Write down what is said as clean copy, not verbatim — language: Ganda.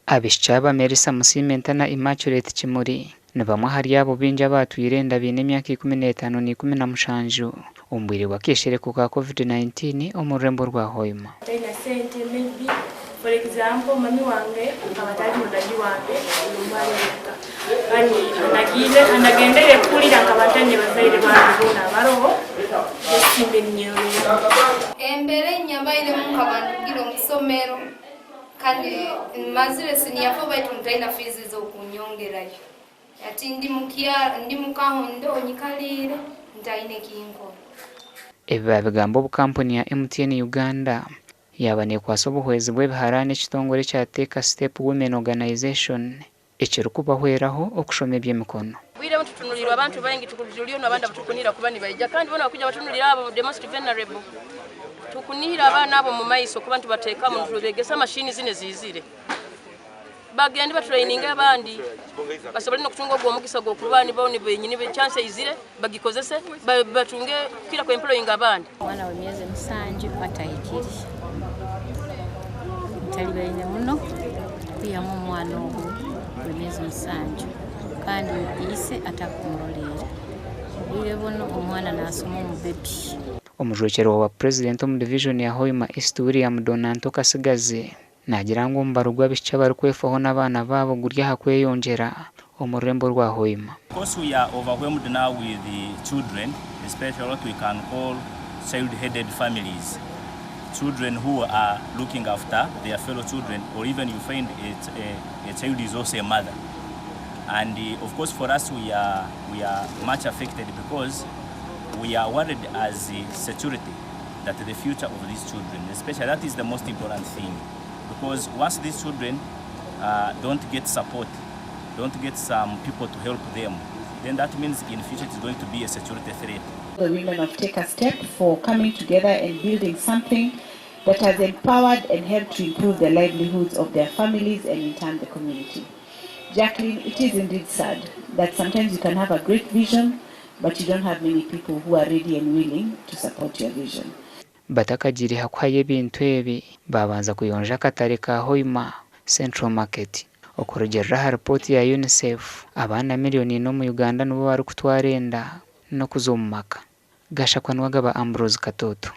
Abishaba Merisa Musimenta na Immaculate Kimuri ni bamwe hari abo binja Abaatwire enda bine emyaka 15 n'17 ombwire wakeshere ku ka COVID-19 omurembo rwa Hoima. For example, mami wange abatali mudaji wange lumbaleka ani anagendere kulira kabatanye bazaire bange bona barobo esimbe nyewe embere nyambaire mu kabantu giro musomero kandi mazire siniyafo baitu mtaina fees zo kunyongerayo ati ndi mukahondo onyikalire ntaine kinko eba bigambo bu company ya MTN Uganda yabane kwasobo hwezi bwe biharane kitongore kya Take a Step Women Organization ekirukubahweraho okushome by'emikono. Bwire mututunulira abantu bayingi tukujulio nabanda tukunira kubani bayija kandi bona kuja batunulira abo demonstrate vulnerable tukunira abana abo mu maiso kubantu bateka mu tubegesa machine zine zizire bagende batraining abandi basobole no kutunga ogwo mukisa go kubani bawoni benyine be chance izire bagikozese batunge kila ko employing abandi mwana wa myezi musanju batayikiri talibaine muno kuyamu mwana ogu wemezi musanju kandi ise atakumurolera bwire bono omwana nasoma mu baby. Omujwekero wa president mu division ya Hoima City William Donanto Kasigaze nagira ngo mbarugwa bicha bari kwefaho n'abana babo gurya hakweyongera omurembo rwa Hoima. Because we are overwhelmed now with the children, especially what we can call child-headed families. Children who are looking after their fellow children, or even you find a child is also a mother. And of course for us we are much affected because we are worried as security that the future of these children, especially that is the most important thing. Because once these children don't get support, don't get some people to help them, then that means in future it's going to be a security threat. The women of Take a Step for coming together and building something that has empowered and helped to improve the livelihoods of their families and in turn the community. Jacqueline, it is indeed sad that sometimes you can have a great vision, but you don't have many people who are ready and willing to support your vision. Batakagiri hakwaye bintu ebi babanza kuyonja katare ka Hoima Central Market okurugera report ya UNICEF abana miliyoni no mu Uganda nubo bari kutwara enda no kuzomaka gashakwanwaga ba Ambrose Katoto.